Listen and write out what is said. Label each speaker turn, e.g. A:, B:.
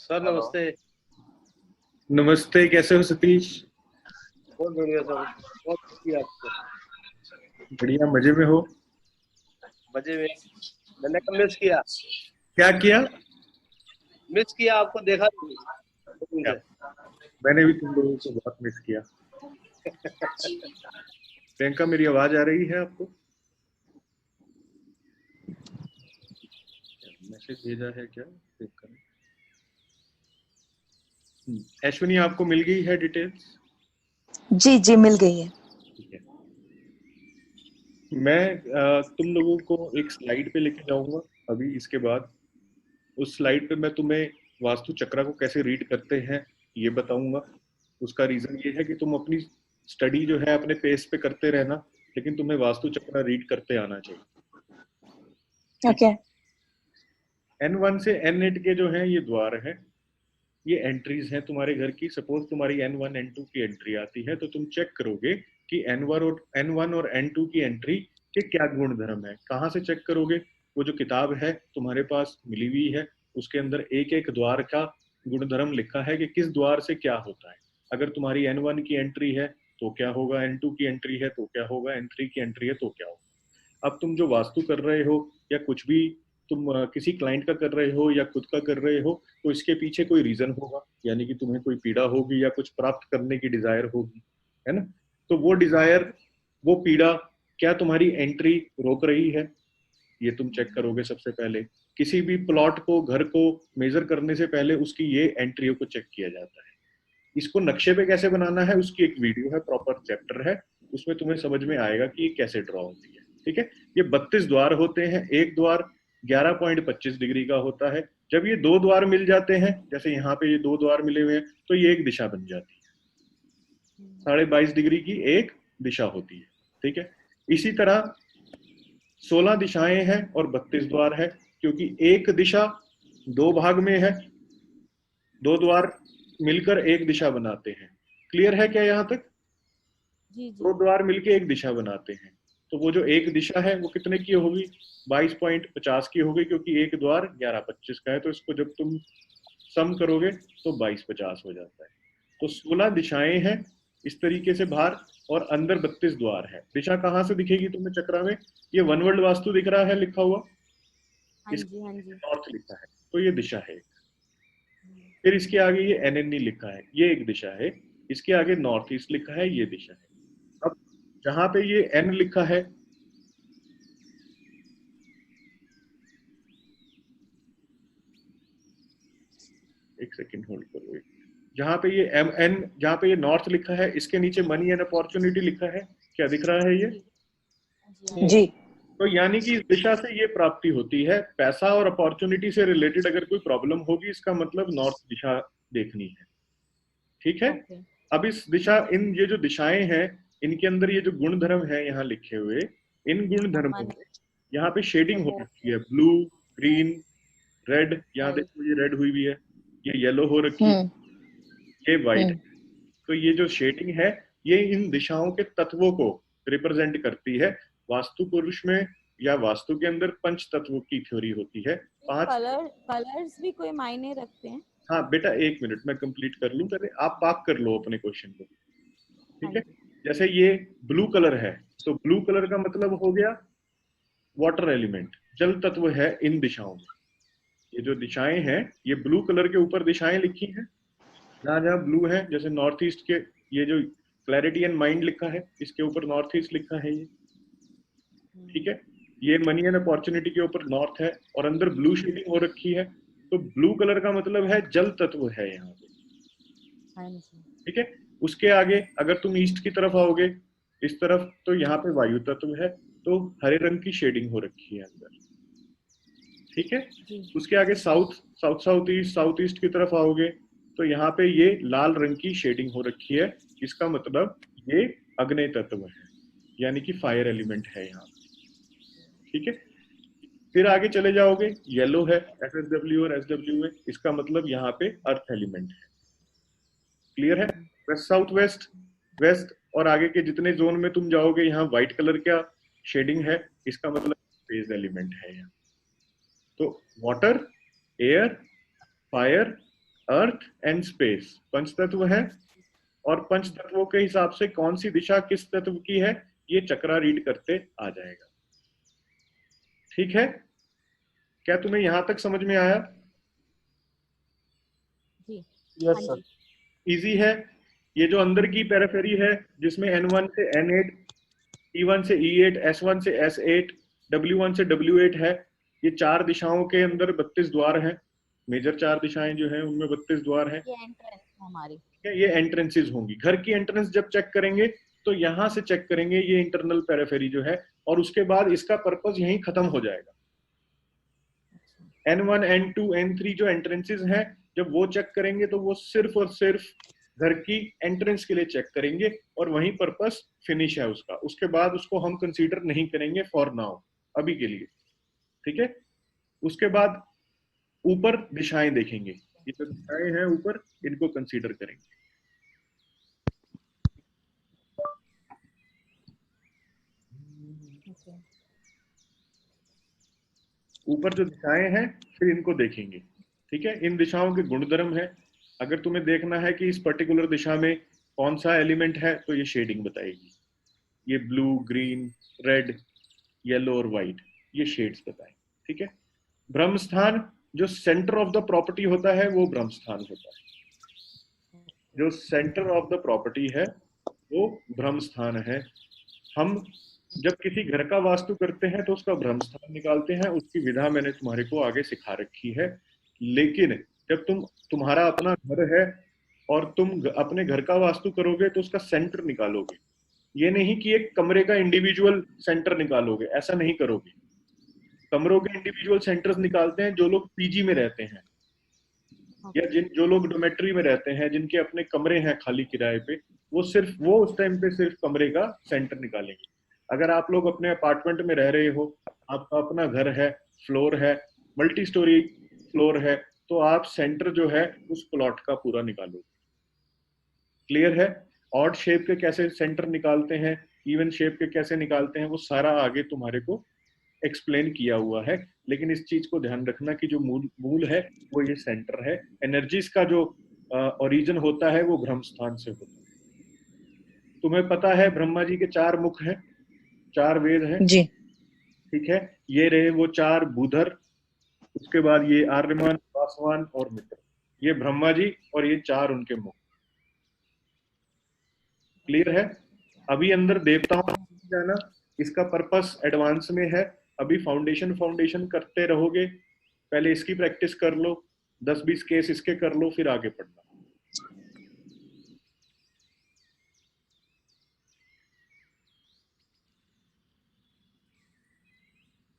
A: Sir
B: hello.
A: नमस्ते।
C: नमस्ते, कैसे हो सतीश?
A: बहुत बढ़िया सर, बहुत खुशी है आपको।
C: बढ़िया, मजे में हो?
A: मजे में। मैंने कब मिस किया?
C: क्या किया?
A: मिस किया, आपको देखा नहीं दो दिन
C: क्या?
A: से।
C: मैंने भी तुम लोगों को बहुत मिस किया। प्रियंका, मेरी आवाज आ रही है आपको? मैसेज भेजा है क्या? चेक करें। अश्विनी, आपको मिल गई है डिटेल्स?
D: जी जी मिल गई है।
C: ठीक है। मैं तुम लोगों को एक स्लाइड पे लेके जाऊंगा अभी। इसके बाद उस स्लाइड पे मैं तुम्हें वास्तु चक्रा को कैसे रीड करते हैं ये बताऊंगा। उसका रीजन ये है कि तुम अपनी स्टडी जो है अपने पेस पे करते रहना, लेकिन तुम्हें वास्तु चक्रा रीड करते आना चाहिए।
D: ओके।
C: N1 से N8 के जो हैं ये द्वार हैं, ये एंट्रीज हैं तुम्हारे घर की। सपोज तुम्हारी N1 N2 की एंट्री आती है तो तुम चेक करोगे कि N1 और N2 की एंट्री के क्या गुण धर्म है। कहाँ से चेक करोगे? वो जो किताब है तुम्हारे पास मिली हुई है, उसके अंदर एक एक द्वार का गुण धर्म लिखा है कि किस द्वार से क्या होता है। अगर तुम्हारी N1 की एंट्री है तो क्या होगा, N2 की एंट्री है तो क्या होगा, N3 की एंट्री है तो क्या होगा। अब तुम जो वास्तु कर रहे हो या कुछ भी तुम किसी क्लाइंट का कर रहे हो या खुद का कर रहे हो, तो इसके पीछे कोई रीजन होगा, यानी कि तुम्हें कोई पीड़ा होगी या कुछ प्राप्त करने की डिजायर होगी, है ना? तो वो डिजायर, वो पीड़ा क्या तुम्हारी एंट्री रोक रही है, ये तुम चेक करोगे सबसे पहले। किसी भी प्लॉट को, घर को मेजर करने से पहले उसकी ये एंट्रियों को चेक किया जाता है। इसको नक्शे पे कैसे बनाना है उसकी एक वीडियो है, प्रॉपर चैप्टर है, उसमें तुम्हें समझ में आएगा कि ये कैसे ड्रॉ होती है। ठीक है। ये 32 द्वार होते हैं, एक द्वार 11.25 डिग्री का होता है। जब ये दो द्वार मिल जाते हैं, जैसे यहाँ पे ये दो द्वार मिले हुए हैं, तो ये एक दिशा बन जाती है। 22.5 डिग्री की एक दिशा होती है। ठीक है। इसी तरह 16 दिशाएं हैं और 32 द्वार है, क्योंकि एक दिशा दो भाग में है, दो द्वार मिलकर एक दिशा बनाते हैं। क्लियर है क्या यहाँ तक?
E: जी
C: दो द्वार मिलके एक दिशा बनाते हैं, तो वो जो एक दिशा है वो कितने की होगी? 22.50 की होगी, क्योंकि एक द्वार 11.25 का है। तो इसको जब तुम सम करोगे तो 22.50 हो जाता है। तो 16 दिशाएं हैं इस तरीके से बाहर, और अंदर 32 द्वार है। दिशा कहाँ से दिखेगी तुम्हें चक्रा में? ये वन वर्ल्ड वास्तु दिख रहा है लिखा हुआ,
E: हाँ जी हाँ जी।
C: नॉर्थ लिखा है, तो ये दिशा है। फिर इसके आगे ये NNE लिखा है, ये एक दिशा है। इसके आगे नॉर्थ ईस्ट लिखा है, ये दिशा है। अब जहां पे ये N लिखा है, एक सेकंड होल्ड करो। जहां पे ये MN, जहां पे ये नॉर्थ लिखा है, इसके नीचे मनी एंड अपॉर्चुनिटी लिखा है। क्या दिख रहा है ये?
D: जी।
C: तो यानी कि इस दिशा से ये प्राप्ति होती है। पैसा और अपॉर्चुनिटी से रिलेटेड अगर कोई प्रॉब्लम होगी, इसका मतलब नॉर्थ दिशा देखनी है। ठीक है।
E: ओके।
C: अब इस दिशा, इन ये जो दिशाएं हैं, इनके अंदर ये जो गुण धर्म है यहाँ लिखे हुए, इन गुण धर्मों में यहाँ पे शेडिंग हो रखी है, ब्लू, ग्रीन, रेड। यहाँ देखो ये रेड हुई हुई है, ये येलो हो रखी है, ये व्हाइट है। तो ये जो शेडिंग है, ये इन दिशाओं के तत्वों को रिप्रेजेंट करती है। वास्तु पुरुष में या वास्तु के अंदर पंच तत्वों की थ्योरी होती है। पांच
E: कलर्स भी कोई मायने रखते हैं?
C: हाँ बेटा, एक मिनट मैं कंप्लीट कर लूं, पहले आप पाक कर लो अपने क्वेश्चन को। ठीक है। जैसे ये ब्लू कलर है, तो ब्लू कलर का मतलब हो गया वाटर एलिमेंट, जल तत्व है इन दिशाओं में। ये जो दिशाएं हैं, ये ब्लू कलर के ऊपर दिशाएं लिखी हैं। जहां जहां ब्लू है, जैसे नॉर्थ ईस्ट के, ये जो क्लैरिटी एंड माइंड लिखा है, इसके ऊपर नॉर्थ ईस्ट लिखा है ये। ठीक है। ये मनी एंड अपॉर्चुनिटी के ऊपर नॉर्थ है, और अंदर ब्लू शेडिंग हो रखी है। तो ब्लू कलर का मतलब है जल तत्व है यहाँ पे। ठीक है। उसके आगे अगर तुम ईस्ट की तरफ आओगे, इस तरफ, तो यहाँ पे वायु तत्व है, तो हरे रंग की शेडिंग हो रखी है अंदर। ठीक है। उसके आगे साउथ ईस्ट की तरफ आओगे, तो यहाँ पे ये लाल रंग की शेडिंग हो रखी है। इसका मतलब ये अग्नि तत्व है, यानी कि फायर एलिमेंट है यहाँ। ठीक है। फिर आगे चले जाओगे, येलो है, FSW और SW है, इसका मतलब यहाँ पे अर्थ एलिमेंट है। क्लियर है? वेस्ट साउथ वेस्ट, वेस्ट और आगे के जितने जोन में तुम जाओगे, यहाँ व्हाइट कलर का शेडिंग है, इसका मतलब फेज एलिमेंट है यहाँ। तो water, air, fire, earth and space, पंच तत्व है, और पंच तत्वों के हिसाब से कौन सी दिशा किस तत्व की है ये चक्रा रीड करते आ जाएगा। ठीक है, क्या तुम्हें यहां तक समझ में आया?
E: जी
B: यस
E: हाँ
B: सर।
E: जी
C: इजी है। ये जो अंदर की पेरिफेरी है जिसमें N1 से N8, E1 से E8, S1 से S8, W1 से W8 है, ये चार दिशाओं के अंदर 32 द्वार हैं। मेजर चार दिशाएं जो हैं उनमें 32 द्वार हैं।
E: ये एंट्रेंस है हमारी।
C: ठीक है, ये एंट्रेंसेस होंगी। घर की एंट्रेंस जब चेक करेंगे तो यहां से चेक करेंगे ये इंटरनल पेरिफेरी जो है, और उसके बाद इसका पर्पस यहीं खत्म हो जाएगा। N1, N2, N3 जो एंट्रेंसेस हैं, जब वो चेक करेंगे तो वो सिर्फ और सिर्फ घर की एंट्रेंस के लिए चेक करेंगे और वहीं पर्पस फिनिश है उसका। उसके बाद उसको हम कंसीडर नहीं करेंगे फॉर नाउ, अभी के लिए। ठीक है, उसके बाद ऊपर दिशाएं देखेंगे, ये जो दिशाएं हैं ऊपर इनको कंसीडर करेंगे।
E: ओके
C: ऊपर जो दिशाएं हैं फिर इनको देखेंगे। ठीक है, इन दिशाओं के गुणधर्म है। अगर तुम्हें देखना है कि इस पर्टिकुलर दिशा में कौन सा एलिमेंट है तो ये शेडिंग बताएगी। ये ब्लू, ग्रीन, रेड, येलो और व्हाइट, ये शेड्स बताएं। ठीक है, ब्रह्म स्थान जो सेंटर ऑफ द प्रॉपर्टी होता है वो ब्रह्म स्थान होता है। जो सेंटर ऑफ द प्रॉपर्टी है वो ब्रह्म स्थान है। हम जब किसी घर का वास्तु करते हैं तो उसका ब्रह्म स्थान निकालते हैं, उसकी विधा मैंने तुम्हारे को आगे सिखा रखी है। लेकिन जब तुम्हारा अपना घर है और तुम अपने घर का वास्तु करोगे तो उसका सेंटर निकालोगे। ये नहीं कि एक कमरे का इंडिविजुअल सेंटर निकालोगे, ऐसा नहीं करोगे। कमरों के इंडिविजुअल सेंटर्स निकालते हैं जो लोग पीजी में रहते हैं या जो लोग डोमेट्री में रहते हैं, जिनके अपने कमरे हैं खाली किराए पे, वो उस टाइम पे सिर्फ कमरे का सेंटर निकालेंगे। अगर आप लोग अपने अपार्टमेंट में रह रहे हो, आपका अपना घर है, फ्लोर है, मल्टी स्टोरी फ्लोर है, तो आप सेंटर जो है उस प्लॉट का पूरा निकालोगे। क्लियर है? ऑड शेप के कैसे सेंटर निकालते हैं, इवन शेप के कैसे निकालते हैं, वो सारा आगे तुम्हारे को एक्सप्लेन किया हुआ है। लेकिन इस चीज को ध्यान रखना कि जो मूल है वो ये सेंटर है। एनर्जीज का जो ओरिजिन होता है वो ब्रह्म स्थान से होता है। तुम्हें पता है ब्रह्मा जी के 4 मुख हैं, 4 वेद हैं।
D: जी
C: ठीक है, ये रहे वो 4 भूधर, उसके बाद ये आर्यमान, वासवान और मित्र, ये ब्रह्मा जी और ये 4 उनके मुख। क्लियर है? अभी अंदर देवताओं को जाना, इसका पर्पस एडवांस में है। अभी फाउंडेशन करते रहोगे, पहले इसकी प्रैक्टिस कर लो, 10-20 केस इसके कर लो, फिर आगे पढ़ना।